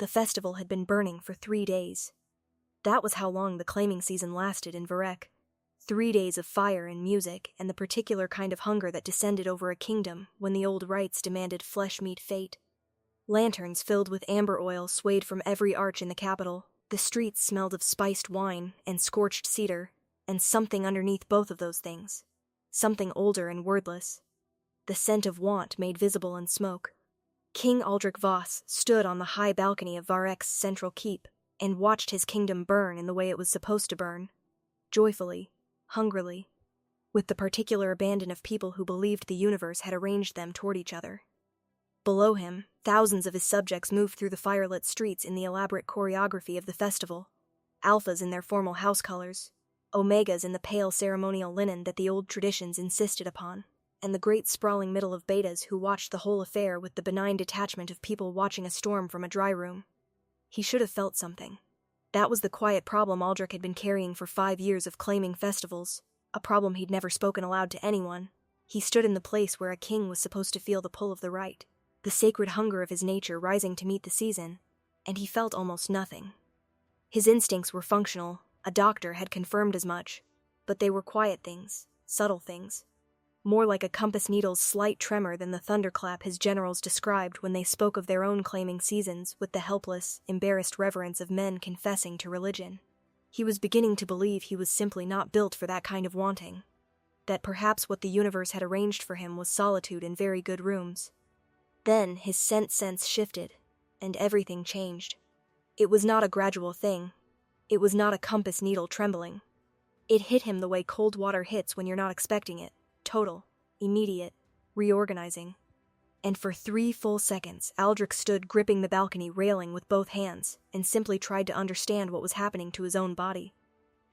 the festival had been burning for 3 days. That was how long the claiming season lasted in Varek. 3 days of fire and music, and the particular kind of hunger that descended over a kingdom when the old rites demanded flesh-meat fate. Lanterns filled with amber oil swayed from every arch in the capital. The streets smelled of spiced wine and scorched cedar, and something underneath both of those things. Something older and wordless. The scent of want made visible in smoke. King Aldrich Voss stood on the high balcony of Varek's central keep and watched his kingdom burn in the way it was supposed to burn. Joyfully, hungrily, with the particular abandon of people who believed the universe had arranged them toward each other. Below him, thousands of his subjects moved through the firelit streets in the elaborate choreography of the festival. Alphas in their formal house colors, Omegas in the pale ceremonial linen that the old traditions insisted upon, and the great sprawling middle of Betas who watched the whole affair with the benign detachment of people watching a storm from a dry room. He should have felt something. That was the quiet problem Aldrich had been carrying for 5 years of claiming festivals, a problem he'd never spoken aloud to anyone. He stood in the place where a king was supposed to feel the pull of the right, the sacred hunger of his nature rising to meet the season, and he felt almost nothing. His instincts were functional, a doctor had confirmed as much, but they were quiet things, subtle things. More like a compass needle's slight tremor than the thunderclap his generals described when they spoke of their own claiming seasons with the helpless, embarrassed reverence of men confessing to religion. He was beginning to believe he was simply not built for that kind of wanting, that perhaps what the universe had arranged for him was solitude in very good rooms. Then his sense shifted, and everything changed. It was not a gradual thing. It was not a compass needle trembling. It hit him the way cold water hits when you're not expecting it. Total, immediate, reorganizing. And for 3 full seconds, Aldrich stood gripping the balcony railing with both hands and simply tried to understand what was happening to his own body.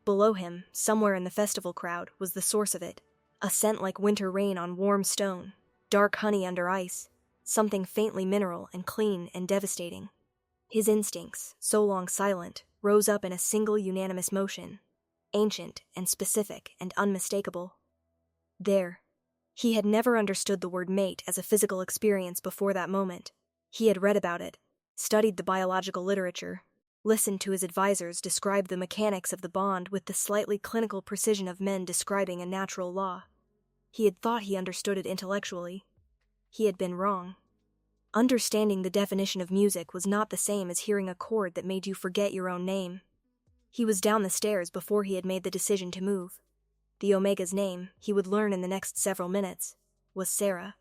Below him, somewhere in the festival crowd, was the source of it. A scent like winter rain on warm stone, dark honey under ice, something faintly mineral and clean and devastating. His instincts, so long silent, rose up in a single unanimous motion, ancient and specific and unmistakable. There. He had never understood the word mate as a physical experience before that moment. He had read about it, studied the biological literature, listened to his advisors describe the mechanics of the bond with the slightly clinical precision of men describing a natural law. He had thought he understood it intellectually. He had been wrong. Understanding the definition of music was not the same as hearing a chord that made you forget your own name. He was down the stairs before he had made the decision to move. The Omega's name, he would learn in the next several minutes, was Sarah.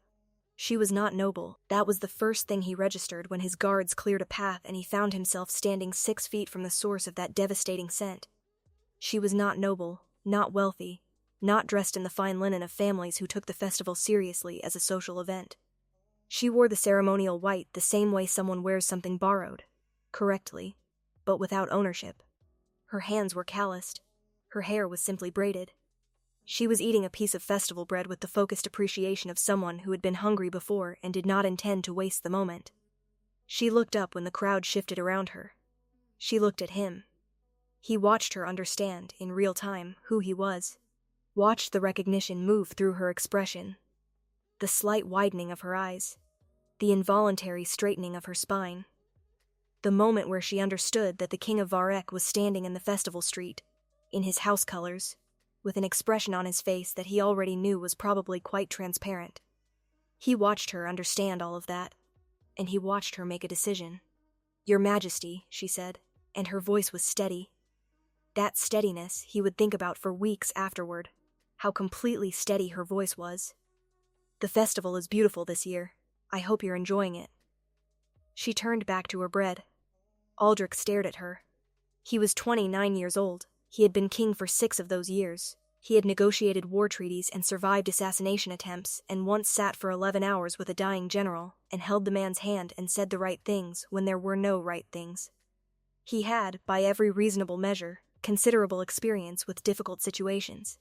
She was not noble. That was the first thing he registered when his guards cleared a path and he found himself standing 6 feet from the source of that devastating scent. She was not noble, not wealthy, not dressed in the fine linen of families who took the festival seriously as a social event. She wore the ceremonial white the same way someone wears something borrowed, correctly, but without ownership. Her hands were calloused. Her hair was simply braided. She was eating a piece of festival bread with the focused appreciation of someone who had been hungry before and did not intend to waste the moment. She looked up when the crowd shifted around her. She looked at him. He watched her understand, in real time, who he was. Watched the recognition move through her expression. The slight widening of her eyes. The involuntary straightening of her spine. The moment where she understood that the King of Varek was standing in the festival street, in his house colors, with an expression on his face that he already knew was probably quite transparent. He watched her understand all of that, and he watched her make a decision. "Your Majesty," she said, and her voice was steady. That steadiness he would think about for weeks afterward, how completely steady her voice was. "The festival is beautiful this year. I hope you're enjoying it." She turned back to her bread. Aldrich stared at her. He was 29 years old. He had been king for 6 of those years. He had negotiated war treaties and survived assassination attempts, and once sat for 11 hours with a dying general, and held the man's hand and said the right things when there were no right things. He had, by every reasonable measure, considerable experience with difficult situations.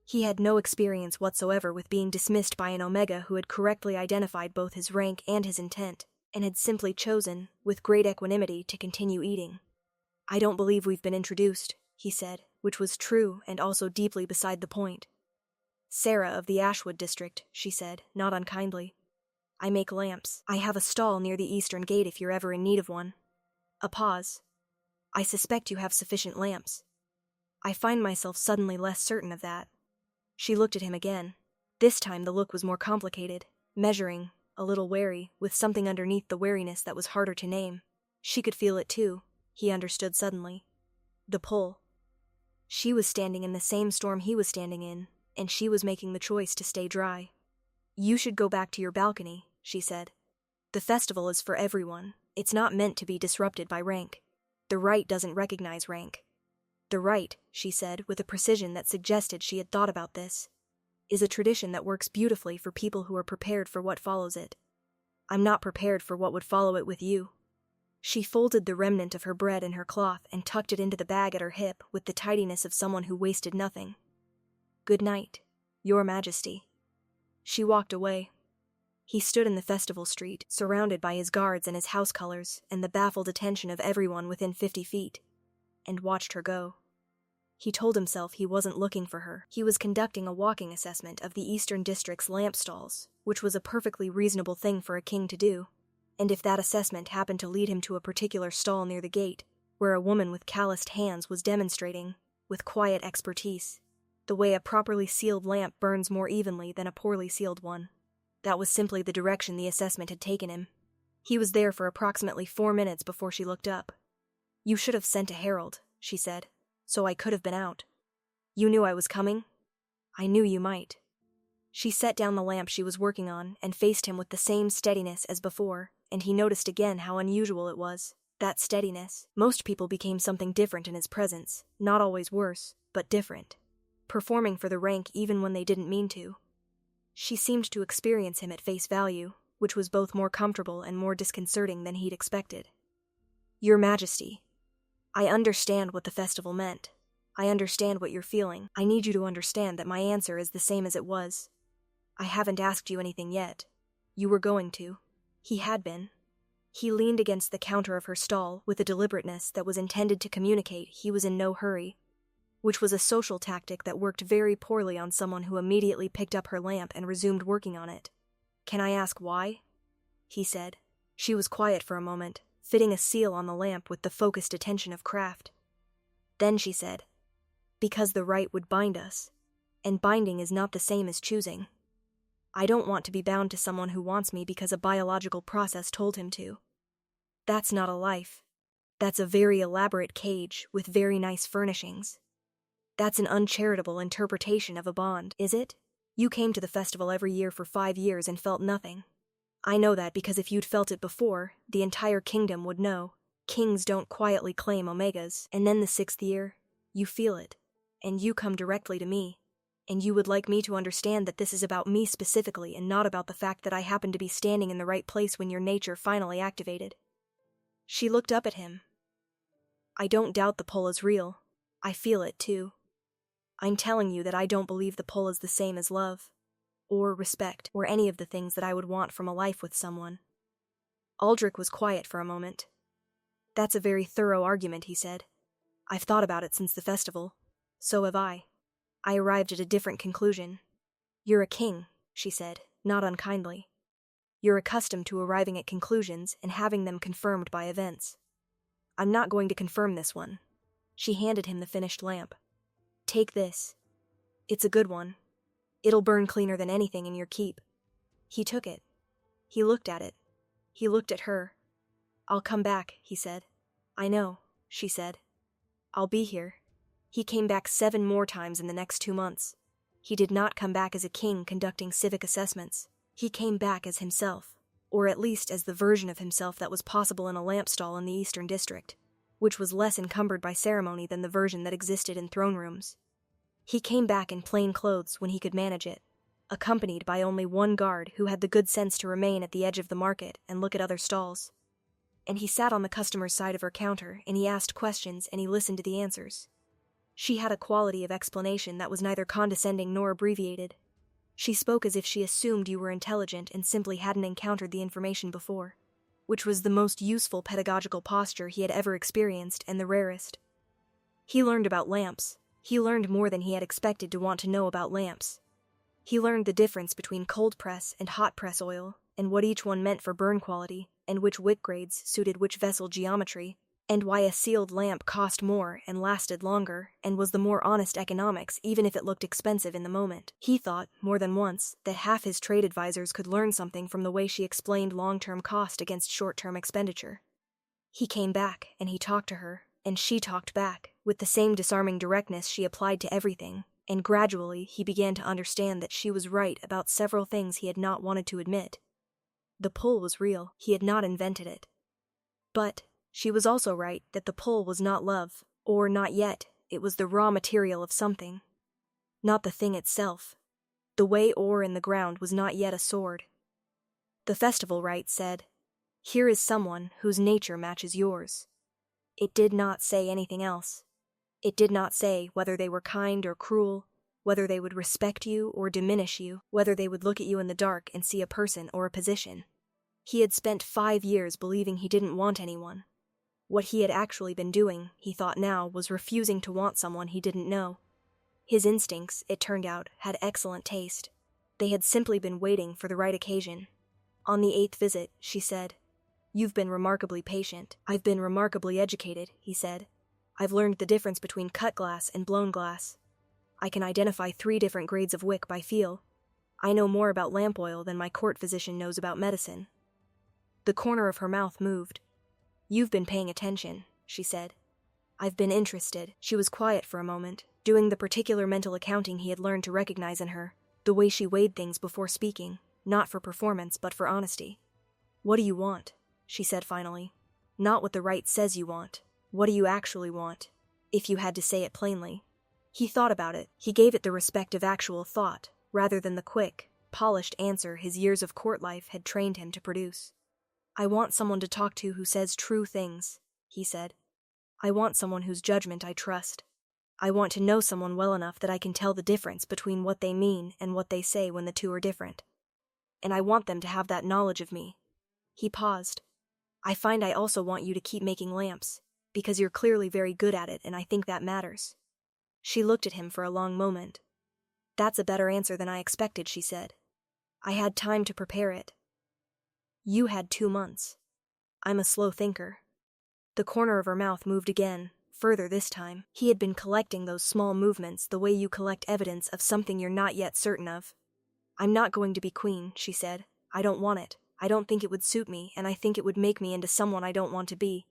He had no experience whatsoever with being dismissed by an Omega who had correctly identified both his rank and his intent, and had simply chosen, with great equanimity, to continue eating. "I don't believe we've been introduced," he said, which was true and also deeply beside the point. "Sarah of the Ashwood district," she said, not unkindly. "I make lamps. I have a stall near the eastern gate if you're ever in need of one." A pause. I suspect you have sufficient lamps. I find myself suddenly less certain of that. She looked at him again. This time the look was more complicated, measuring, a little wary, with something underneath the wariness that was harder to name. She could feel it too, he understood suddenly. The pull. She was standing in the same storm he was standing in, and she was making the choice to stay dry. You should go back to your balcony, she said. The festival is for everyone. It's not meant to be disrupted by rank. The right doesn't recognize rank. The right, she said with a precision that suggested she had thought about this, is a tradition that works beautifully for people who are prepared for what follows it. I'm not prepared for what would follow it with you. She folded the remnant of her bread in her cloth and tucked it into the bag at her hip with the tidiness of someone who wasted nothing. Good night, Your Majesty. She walked away. He stood in the festival street, surrounded by his guards and his house colors and the baffled attention of everyone within 50 feet, and watched her go. He told himself he wasn't looking for her. He was conducting a walking assessment of the Eastern District's lamp stalls, which was a perfectly reasonable thing for a king to do. And if that assessment happened to lead him to a particular stall near the gate, where a woman with calloused hands was demonstrating, with quiet expertise, the way a properly sealed lamp burns more evenly than a poorly sealed one, that was simply the direction the assessment had taken him. He was there for approximately 4 minutes before she looked up. You should have sent a herald, she said, so I could have been out. You knew I was coming? I knew you might. She set down the lamp she was working on and faced him with the same steadiness as before, and he noticed again how unusual it was, that steadiness. Most people became something different in his presence, not always worse, but different, performing for the rank even when they didn't mean to. She seemed to experience him at face value, which was both more comfortable and more disconcerting than he'd expected. Your Majesty, I understand what the festival meant. I understand what you're feeling. I need you to understand that my answer is the same as it was. I haven't asked you anything yet. You were going to. He had been. He leaned against the counter of her stall with a deliberateness that was intended to communicate he was in no hurry, which was a social tactic that worked very poorly on someone who immediately picked up her lamp and resumed working on it. Can I ask why? He said. She was quiet for a moment, fitting a seal on the lamp with the focused attention of craft. Then she said, because the right would bind us, and binding is not the same as choosing. I don't want to be bound to someone who wants me because a biological process told him to. That's not a life. That's a very elaborate cage with very nice furnishings. That's an uncharitable interpretation of a bond, is it? You came to the festival every year for 5 years and felt nothing. I know that because if you'd felt it before, the entire kingdom would know. Kings don't quietly claim omegas, and then the 6th year, you feel it, and you come directly to me. And you would like me to understand that this is about me specifically and not about the fact that I happened to be standing in the right place when your nature finally activated. She looked up at him. I don't doubt the pull is real. I feel it, too. I'm telling you that I don't believe the pull is the same as love, or respect, or any of the things that I would want from a life with someone. Aldrich was quiet for a moment. That's a very thorough argument, he said. I've thought about it since the festival. So have I. I arrived at a different conclusion. You're a king, she said, not unkindly. You're accustomed to arriving at conclusions and having them confirmed by events. I'm not going to confirm this one. She handed him the finished lamp. Take this. It's a good one. It'll burn cleaner than anything in your keep. He took it. He looked at it. He looked at her. I'll come back, he said. I know, she said. I'll be here. He came back 7 more times in the next 2 months. He did not come back as a king conducting civic assessments. He came back as himself, or at least as the version of himself that was possible in a lamp stall in the Eastern District, which was less encumbered by ceremony than the version that existed in throne rooms. He came back in plain clothes when he could manage it, accompanied by only 1 guard who had the good sense to remain at the edge of the market and look at other stalls. And he sat on the customer's side of her counter, and he asked questions and he listened to the answers. She had a quality of explanation that was neither condescending nor abbreviated. She spoke as if she assumed you were intelligent and simply hadn't encountered the information before, which was the most useful pedagogical posture he had ever experienced and the rarest. He learned about lamps. He learned more than he had expected to want to know about lamps. He learned the difference between cold press and hot press oil, and what each one meant for burn quality, and which wick grades suited which vessel geometry, and why a sealed lamp cost more and lasted longer and was the more honest economics even if it looked expensive in the moment. He thought, more than once, that half his trade advisors could learn something from the way she explained long-term cost against short-term expenditure. He came back, and he talked to her, and she talked back, with the same disarming directness she applied to everything, and gradually he began to understand that she was right about several things he had not wanted to admit. The pull was real, he had not invented it. But she was also right that the pull was not love, or not yet, it was the raw material of something. Not the thing itself. The way ore in the ground was not yet a sword. The festival rite said, "Here is someone whose nature matches yours." It did not say anything else. It did not say whether they were kind or cruel, whether they would respect you or diminish you, whether they would look at you in the dark and see a person or a position. He had spent 5 years believing he didn't want anyone. What he had actually been doing, he thought now, was refusing to want someone he didn't know. His instincts, it turned out, had excellent taste. They had simply been waiting for the right occasion. On the 8th visit, she said, "You've been remarkably patient." "I've been remarkably educated," he said. "I've learned the difference between cut glass and blown glass. I can identify 3 different grades of wick by feel. I know more about lamp oil than my court physician knows about medicine." The corner of her mouth moved. "You've been paying attention," she said. "I've been interested." She was quiet for a moment, doing the particular mental accounting he had learned to recognize in her, the way she weighed things before speaking, not for performance but for honesty. "What do you want?" she said finally. "Not what the right says you want. What do you actually want, if you had to say it plainly?" He thought about it. He gave it the respect of actual thought, rather than the quick, polished answer his years of court life had trained him to produce. "I want someone to talk to who says true things," he said. "I want someone whose judgment I trust. I want to know someone well enough that I can tell the difference between what they mean and what they say when the two are different. And I want them to have that knowledge of me." He paused. "I find I also want you to keep making lamps, because you're clearly very good at it and I think that matters." She looked at him for a long moment. "That's a better answer than I expected," she said. "I had time to prepare it." "You had 2 months. I'm a slow thinker." The corner of her mouth moved again, further this time. He had been collecting those small movements the way you collect evidence of something you're not yet certain of. "I'm not going to be queen," she said. "I don't want it. I don't think it would suit me, and I think it would make me into someone I don't want to be.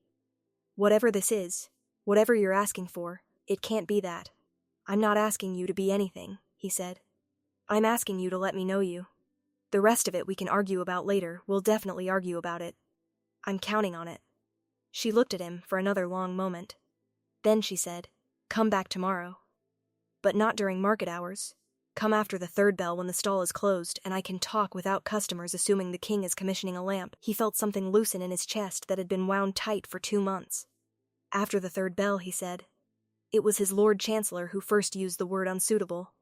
Whatever this is, whatever you're asking for, it can't be that." "I'm not asking you to be anything," he said. "I'm asking you to let me know you. The rest of it we can argue about later. We'll definitely argue about it. I'm counting on it." She looked at him for another long moment. Then she said, "Come back tomorrow. But not during market hours. Come after the 3rd bell when the stall is closed, and I can talk without customers assuming the king is commissioning a lamp." He felt something loosen in his chest that had been wound tight for 2 months. "After the 3rd bell," he said. It was his Lord Chancellor who first used the word unsuitable.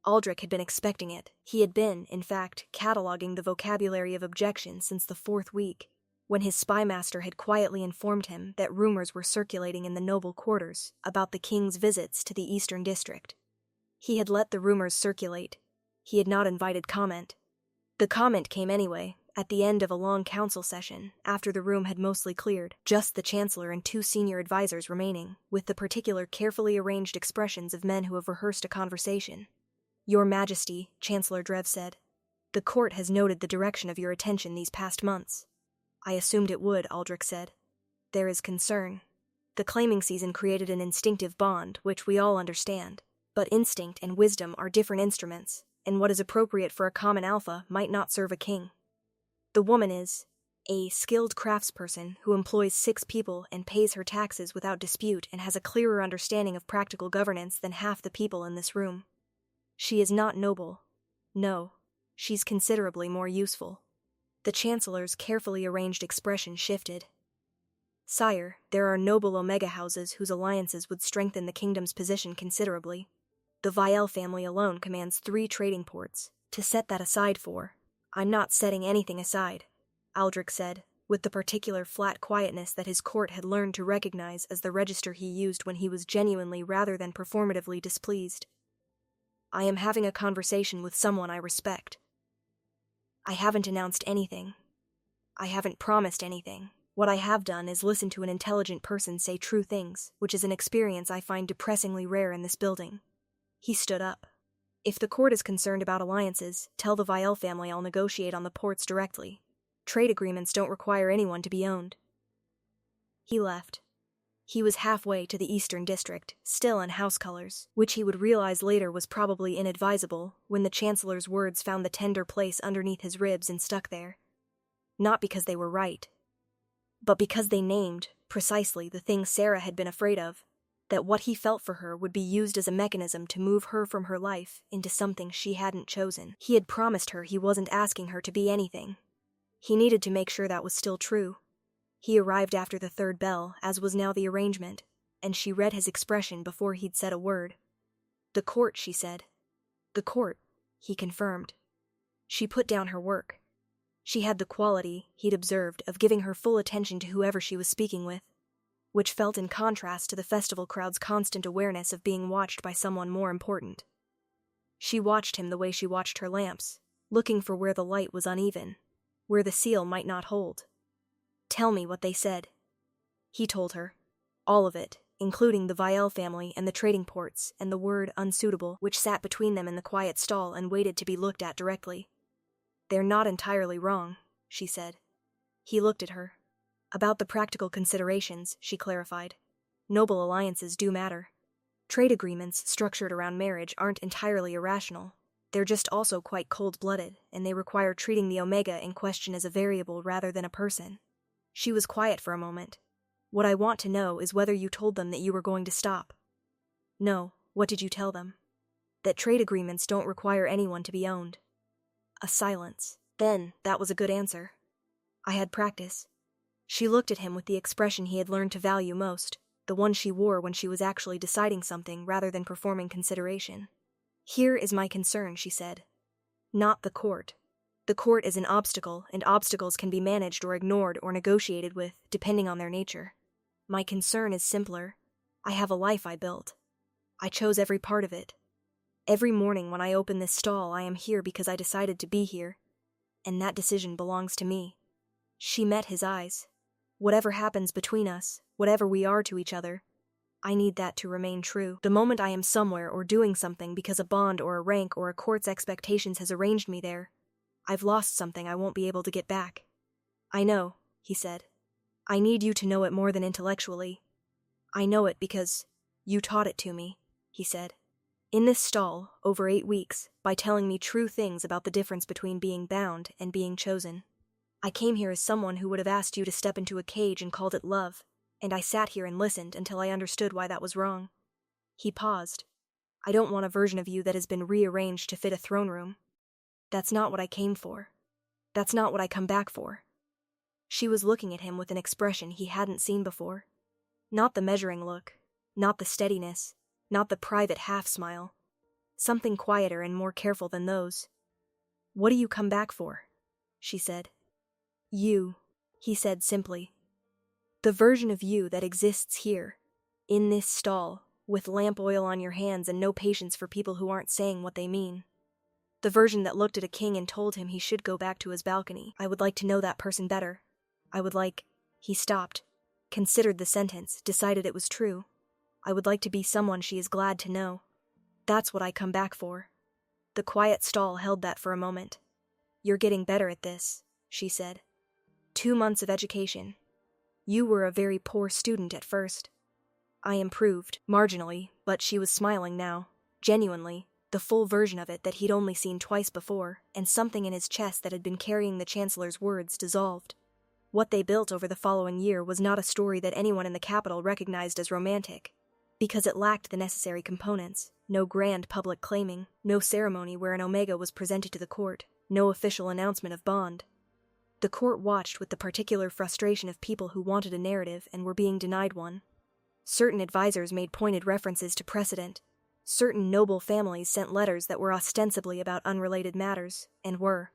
Aldrich had been expecting it. He had been, in fact, cataloguing the vocabulary of objection since the 4th week, when his spymaster had quietly informed him that rumors were circulating in the noble quarters about the king's visits to the Eastern District. He had let the rumors circulate. He had not invited comment. The comment came anyway, at the end of a long council session, after the room had mostly cleared, just the Chancellor and 2 senior advisors remaining, with the particular carefully arranged expressions of men who have rehearsed a conversation. "Your Majesty," Chancellor Drev said, "the court has noted the direction of your attention these past months." "I assumed it would," Aldrich said. "There is concern. The claiming season created an instinctive bond, which we all understand. But instinct and wisdom are different instruments, and what is appropriate for a common Alfa might not serve a king. The woman is a skilled craftsperson who employs 6 people and pays her taxes without dispute and has a clearer understanding of practical governance than half the people in this room. She is not noble. No, she's considerably more useful." The Chancellor's carefully arranged expression shifted. "Sire, there are noble Omega houses whose alliances would strengthen the kingdom's position considerably. The Vielle family alone commands 3 trading ports. To set that aside for—" "I'm not setting anything aside," Aldrich said, with the particular flat quietness that his court had learned to recognize as the register he used when he was genuinely rather than performatively displeased. "I am having a conversation with someone I respect. I haven't announced anything. I haven't promised anything. What I have done is listen to an intelligent person say true things, which is an experience I find depressingly rare in this building. He stood up. If the court is concerned about alliances, tell the Vielle family I'll negotiate on the ports directly. Trade agreements don't require anyone to be owned. He left. He was halfway to the Eastern District, still in house colors, which he would realize later was probably inadvisable when the Chancellor's words found the tender place underneath his ribs and stuck there. Not because they were right, but because they named, precisely, the thing Sarah had been afraid of, that what he felt for her would be used as a mechanism to move her from her life into something she hadn't chosen. He had promised her he wasn't asking her to be anything. He needed to make sure that was still true. He arrived after the third bell, as was now the arrangement, and she read his expression before he'd said a word. "The court," she said. "The court," he confirmed. She put down her work. She had the quality, he'd observed, of giving her full attention to whoever she was speaking with, which felt in contrast to the festival crowd's constant awareness of being watched by someone more important. She watched him the way she watched her lamps, looking for where the light was uneven, where the seal might not hold. "Tell me what they said." He told her. All of it, including the Vielle family and the trading ports and the word unsuitable, which sat between them in the quiet stall and waited to be looked at directly. "They're not entirely wrong," she said. He looked at her. "About the practical considerations," she clarified. "Noble alliances do matter. Trade agreements structured around marriage aren't entirely irrational. They're just also quite cold-blooded, and they require treating the omega in question as a variable rather than a person." She was quiet for a moment. "What I want to know is whether you told them that you were going to stop." "No, what did you tell them?" "That trade agreements don't require anyone to be owned." A silence. Then, that was a good answer. "I had practice." She looked at him with the expression he had learned to value most, the one she wore when she was actually deciding something rather than performing consideration. "Here is my concern," she said. "Not the court. The court is an obstacle, and obstacles can be managed or ignored or negotiated with, depending on their nature. My concern is simpler. I have a life I built. I chose every part of it. Every morning when I open this stall, I am here because I decided to be here, and that decision belongs to me." She met his eyes. "Whatever happens between us, whatever we are to each other, I need that to remain true. The moment I am somewhere or doing something because a bond or a rank or a court's expectations has arranged me there, I've lost something I won't be able to get back." "I know," he said. "I need you to know it more than intellectually. I know it because you taught it to me," he said. "In this stall, over 8 weeks, by telling me true things about the difference between being bound and being chosen. I came here as someone who would have asked you to step into a cage and called it love, and I sat here and listened until I understood why that was wrong." He paused. "I don't want a version of you that has been rearranged to fit a throne room. That's not what I came for. That's not what I come back for." She was looking at him with an expression he hadn't seen before. Not the measuring look, not the steadiness, not the private half-smile. Something quieter and more careful than those. "What do you come back for?" she said. "You," he said simply. "The version of you that exists here, in this stall, with lamp oil on your hands and no patience for people who aren't saying what they mean. The version that looked at a king and told him he should go back to his balcony. I would like to know that person better. I would like—" He stopped, considered the sentence, decided it was true. "I would like to be someone she is glad to know. That's what I come back for." The quiet stall held that for a moment. "You're getting better at this," she said. 2 months of education. You were a very poor student at first." "I improved, marginally," but she was smiling now, genuinely, the full version of it that he'd only seen twice before, and something in his chest that had been carrying the Chancellor's words dissolved. What they built over the following year was not a story that anyone in the capital recognized as romantic, because it lacked the necessary components: no grand public claiming, no ceremony where an omega was presented to the court, no official announcement of bond. The court watched with the particular frustration of people who wanted a narrative and were being denied one. Certain advisors made pointed references to precedent. Certain noble families sent letters that were ostensibly about unrelated matters, and were,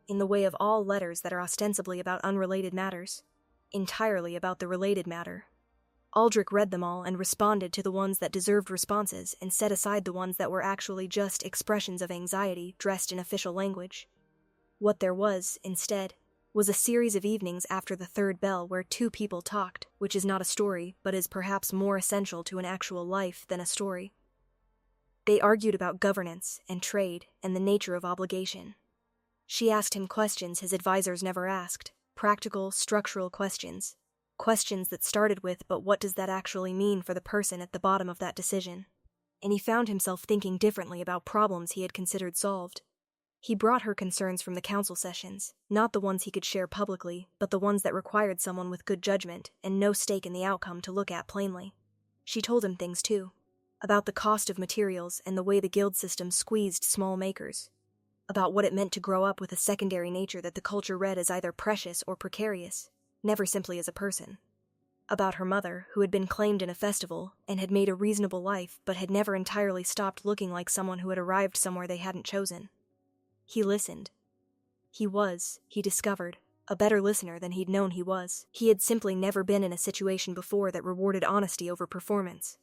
in the way of all letters that are ostensibly about unrelated matters, entirely about the related matter. Aldrich read them all and responded to the ones that deserved responses and set aside the ones that were actually just expressions of anxiety dressed in official language. What there was, instead, was a series of evenings after the third bell where two people talked, which is not a story, but is perhaps more essential to an actual life than a story. They argued about governance and trade and the nature of obligation. She asked him questions his advisors never asked, practical, structural questions. Questions that started with, but what does that actually mean for the person at the bottom of that decision? And he found himself thinking differently about problems he had considered solved. He brought her concerns from the council sessions, not the ones he could share publicly, but the ones that required someone with good judgment and no stake in the outcome to look at plainly. She told him things too, about the cost of materials and the way the guild system squeezed small makers, about what it meant to grow up with a secondary nature that the culture read as either precious or precarious, never simply as a person. About her mother, who had been claimed in a festival and had made a reasonable life but had never entirely stopped looking like someone who had arrived somewhere they hadn't chosen. He listened. He was, he discovered, a better listener than he'd known he was. He had simply never been in a situation before that rewarded honesty over performance.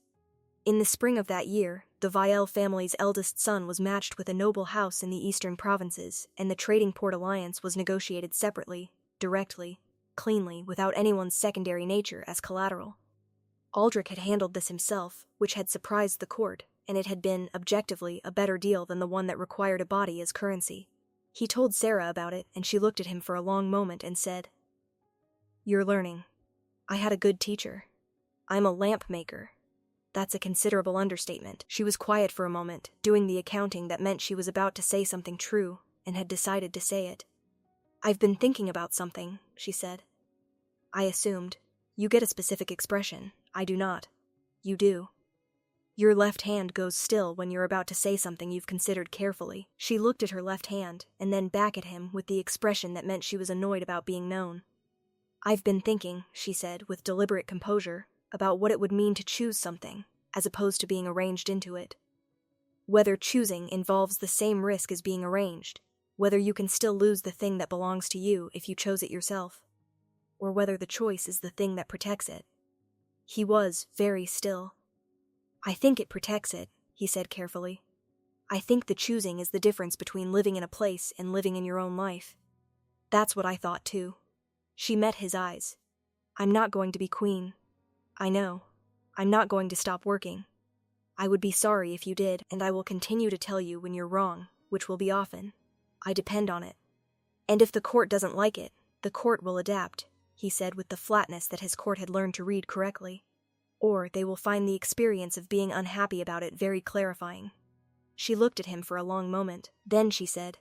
In the spring of that year, the Vielle family's eldest son was matched with a noble house in the eastern provinces, and the trading port alliance was negotiated separately, directly, cleanly, without anyone's secondary nature as collateral. Aldrich had handled this himself, which had surprised the court, and it had been, objectively, a better deal than the one that required a body as currency. He told Sarah about it, and she looked at him for a long moment and said, "You're learning. I had a good teacher. I'm a lamp maker." That's a considerable understatement. She was quiet for a moment, doing the accounting that meant she was about to say something true, and had decided to say it. "I've been thinking about something," she said. "I assumed. You get a specific expression. I do not. You do. Your left hand goes still when you're about to say something you've considered carefully." She looked at her left hand, and then back at him with the expression that meant she was annoyed about being known. "I've been thinking," she said, with deliberate composure, "about what it would mean to choose something, as opposed to being arranged into it. Whether choosing involves the same risk as being arranged, whether you can still lose the thing that belongs to you if you chose it yourself, or whether the choice is the thing that protects it." He was very still. "I think it protects it," he said carefully. "I think the choosing is the difference between living in a place and living in your own life. That's what I thought too." She met his eyes. "I'm not going to be queen. I know. I'm not going to stop working. I would be sorry if you did, and I will continue to tell you when you're wrong, which will be often. I depend on it. And if the court doesn't like it, the court will adapt," he said with the flatness that his court had learned to read correctly. "Or they will find the experience of being unhappy about it very clarifying." She looked at him for a long moment. Then she said,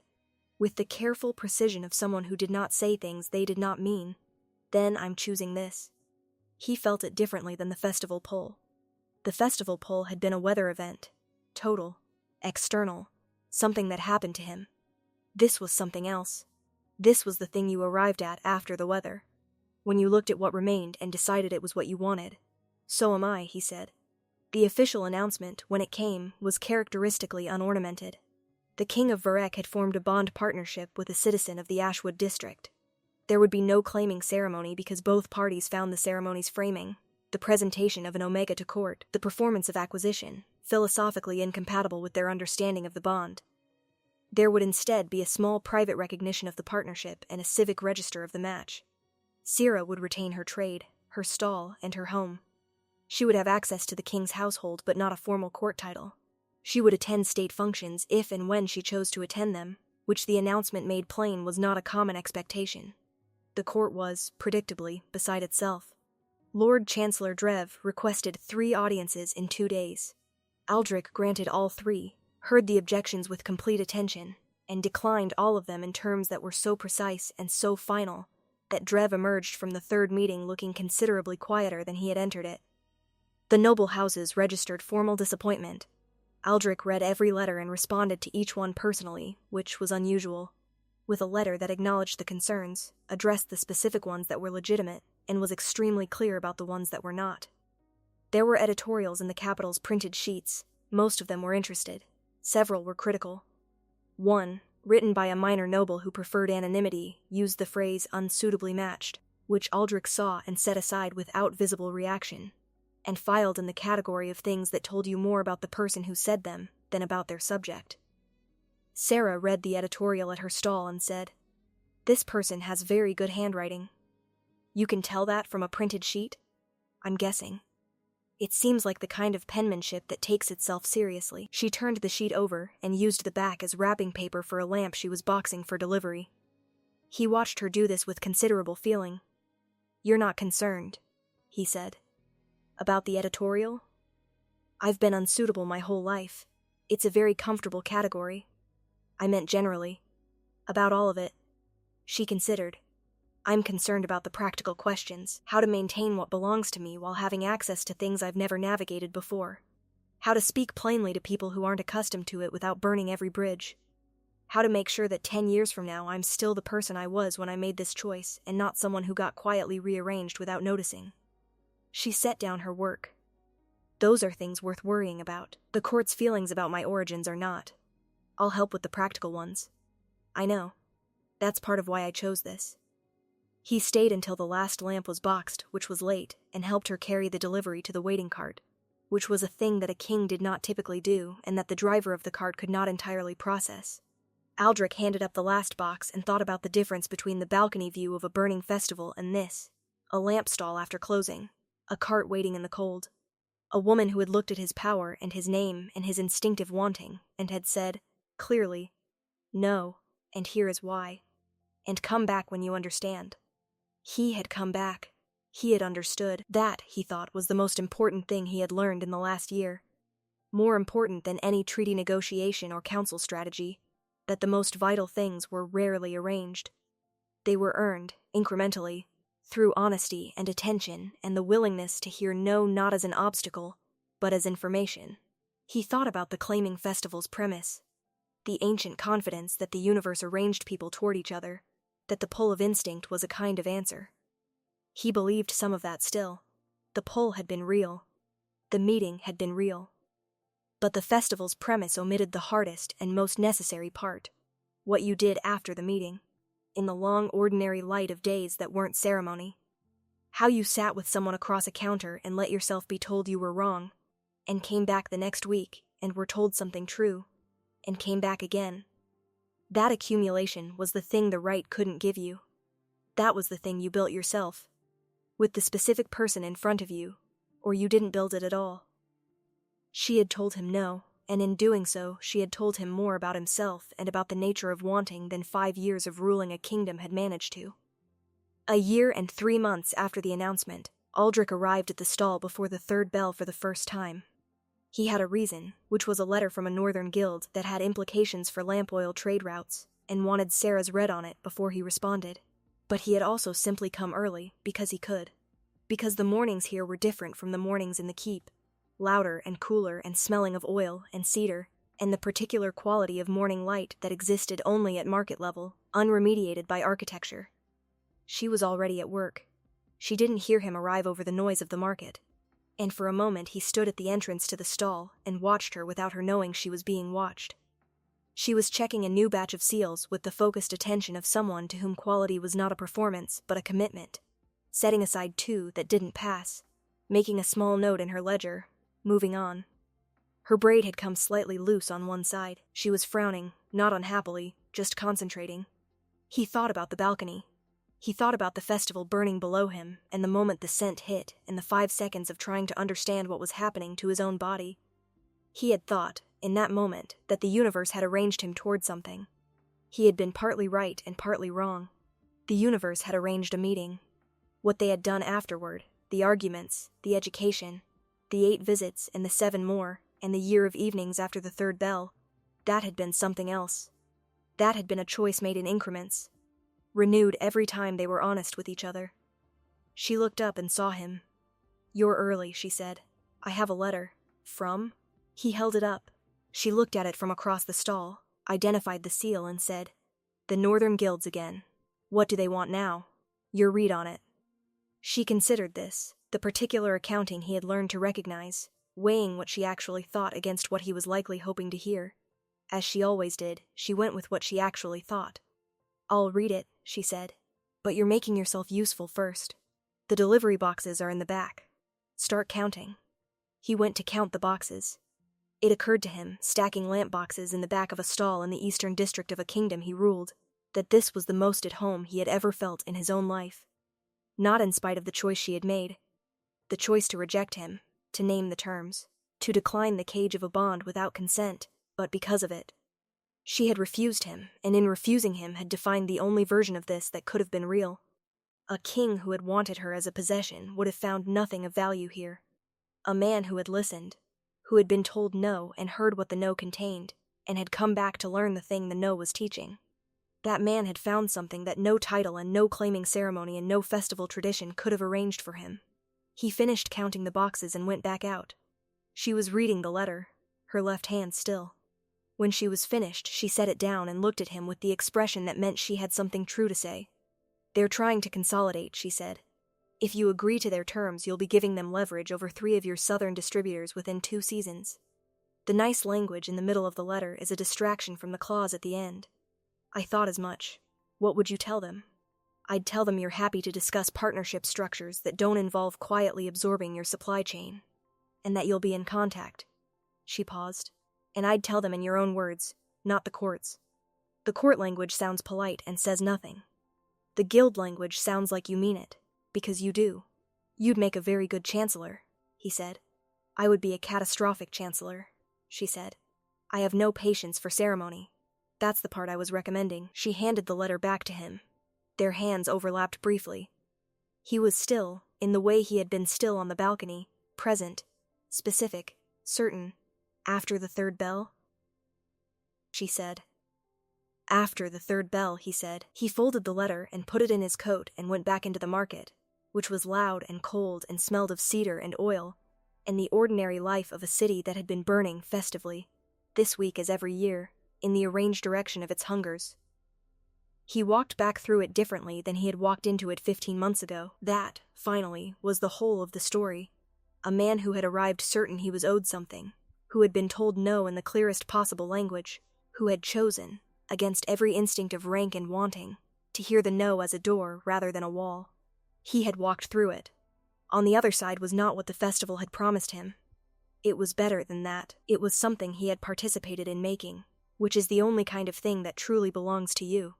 with the careful precision of someone who did not say things they did not mean, "Then I'm choosing this." He felt it differently than the festival poll. The festival poll had been a weather event, total, external, something that happened to him. This was something else. This was the thing you arrived at after the weather, when you looked at what remained and decided it was what you wanted. "So am I," he said. The official announcement, when it came, was characteristically unornamented. The King of Varek had formed a bond partnership with a citizen of the Ashwood district. There would be no claiming ceremony because both parties found the ceremony's framing, the presentation of an omega to court, the performance of acquisition, philosophically incompatible with their understanding of the bond. There would instead be a small private recognition of the partnership and a civic register of the match. Sira would retain her trade, her stall, and her home. She would have access to the king's household but not a formal court title. She would attend state functions if and when she chose to attend them, which the announcement made plain was not a common expectation. The court was, predictably, beside itself. Lord Chancellor Drev requested 3 audiences in 2 days. Aldrich granted all 3, heard the objections with complete attention, and declined all of them in terms that were so precise and so final that Drev emerged from the 3rd meeting looking considerably quieter than he had entered it. The noble houses registered formal disappointment. Aldrich read every letter and responded to each one personally, which was unusual, with a letter that acknowledged the concerns, addressed the specific ones that were legitimate, and was extremely clear about the ones that were not. There were editorials in the capital's printed sheets. Most of them were interested. Several were critical. One, written by a minor noble who preferred anonymity, used the phrase unsuitably matched, which Aldrich saw and set aside without visible reaction, and filed in the category of things that told you more about the person who said them than about their subject. Sarah read the editorial at her stall and said, This person has very good handwriting. You can tell that from a printed sheet? I'm guessing. It seems like the kind of penmanship that takes itself seriously. She turned the sheet over and used the back as wrapping paper for a lamp she was boxing for delivery. He watched her do this with considerable feeling. "You're not concerned," he said. "About the editorial? I've been unsuitable my whole life. It's a very comfortable category. I meant generally. About all of it." She considered. "I'm concerned about the practical questions, how to maintain what belongs to me while having access to things I've never navigated before. How to speak plainly to people who aren't accustomed to it without burning every bridge. How to make sure that 10 years from now I'm still the person I was when I made this choice and not someone who got quietly rearranged without noticing." She set down her work. "Those are things worth worrying about. The court's feelings about my origins are not. I'll help with the practical ones. I know. That's part of why I chose this." He stayed until the last lamp was boxed, which was late, and helped her carry the delivery to the waiting cart, which was a thing that a king did not typically do and that the driver of the cart could not entirely process. Aldrich handed up the last box and thought about the difference between the balcony view of a burning festival and this, a lamp stall after closing, a cart waiting in the cold. A woman who had looked at his power and his name and his instinctive wanting and had said, clearly, "No, and here is why. And come back when you understand." He had come back. He had understood. That, he thought, was the most important thing he had learned in the last year. More important than any treaty negotiation or council strategy, that the most vital things were rarely arranged. They were earned, incrementally, through honesty and attention and the willingness to hear no not as an obstacle, but as information. He thought about the claiming festival's premise, the ancient confidence that the universe arranged people toward each other, that the pull of instinct was a kind of answer. He believed some of that still. The pull had been real. The meeting had been real. But the festival's premise omitted the hardest and most necessary part, what you did after the meeting, in the long ordinary light of days that weren't ceremony. How you sat with someone across a counter and let yourself be told you were wrong, and came back the next week and were told something true, and came back again. That accumulation was the thing the right couldn't give you. That was the thing you built yourself, with the specific person in front of you, or you didn't build it at all. She had told him no, and in doing so, she had told him more about himself and about the nature of wanting than 5 years of ruling a kingdom had managed to. A year and 3 months after the announcement, Aldrich arrived at the stall before the third bell for the first time. He had a reason, which was a letter from a northern guild that had implications for lamp oil trade routes, and wanted Sarah's read on it before he responded. But he had also simply come early, because he could. Because the mornings here were different from the mornings in the keep, louder and cooler and smelling of oil and cedar, and the particular quality of morning light that existed only at market level, unremediated by architecture. She was already at work. She didn't hear him arrive over the noise of the market. And for a moment he stood at the entrance to the stall and watched her without her knowing she was being watched. She was checking a new batch of seals with the focused attention of someone to whom quality was not a performance but a commitment, setting aside 2 that didn't pass, making a small note in her ledger, moving on. Her braid had come slightly loose on one side. She was frowning, not unhappily, just concentrating. He thought about the balcony. He thought about the festival burning below him, and the moment the scent hit, and the 5 seconds of trying to understand what was happening to his own body. He had thought, in that moment, that the universe had arranged him toward something. He had been partly right and partly wrong. The universe had arranged a meeting. What they had done afterward, the arguments, the education, the 8 visits and the 7 more, and the year of evenings after the third bell, that had been something else. That had been a choice made in increments, renewed every time they were honest with each other. She looked up and saw him. "You're early," she said. "I have a letter." "From?" He held it up. She looked at it from across the stall, identified the seal, and said, "The Northern Guilds again. What do they want now? Your read on it." She considered this, the particular accounting he had learned to recognize, weighing what she actually thought against what he was likely hoping to hear. As she always did, she went with what she actually thought. "I'll read it," she said, "but you're making yourself useful first. The delivery boxes are in the back. Start counting." He went to count the boxes. It occurred to him, stacking lamp boxes in the back of a stall in the eastern district of a kingdom he ruled, that this was the most at home he had ever felt in his own life. Not in spite of the choice she had made. The choice to reject him, to name the terms, to decline the cage of a bond without consent, but because of it. She had refused him, and in refusing him had defined the only version of this that could have been real. A king who had wanted her as a possession would have found nothing of value here. A man who had listened, who had been told no and heard what the no contained, and had come back to learn the thing the no was teaching. That man had found something that no title and no claiming ceremony and no festival tradition could have arranged for him. He finished counting the boxes and went back out. She was reading the letter, her left hand still. When she was finished, she set it down and looked at him with the expression that meant she had something true to say. "They're trying to consolidate," she said. "If you agree to their terms, you'll be giving them leverage over 3 of your southern distributors within 2 seasons. The nice language in the middle of the letter is a distraction from the clause at the end. I thought as much. What would you tell them?" "I'd tell them you're happy to discuss partnership structures that don't involve quietly absorbing your supply chain, and that you'll be in contact." She paused. "And I'd tell them in your own words, not the court's. The court language sounds polite and says nothing. The guild language sounds like you mean it, because you do. You'd make a very good chancellor," he said. "I would be a catastrophic chancellor," she said. "I have no patience for ceremony. That's the part I was recommending." She handed the letter back to him. Their hands overlapped briefly. He was still, in the way he had been still on the balcony, present, specific, certain. "After the 3rd bell?" she said. "After the 3rd bell," he said. He folded the letter and put it in his coat and went back into the market, which was loud and cold and smelled of cedar and oil, and the ordinary life of a city that had been burning festively, this week as every year, in the arranged direction of its hungers. He walked back through it differently than he had walked into it 15 months ago. That, finally, was the whole of the story. A man who had arrived certain he was owed something, who had been told no in the clearest possible language, who had chosen, against every instinct of rank and wanting, to hear the no as a door rather than a wall. He had walked through it. On the other side was not what the festival had promised him. It was better than that. It was something he had participated in making, which is the only kind of thing that truly belongs to you.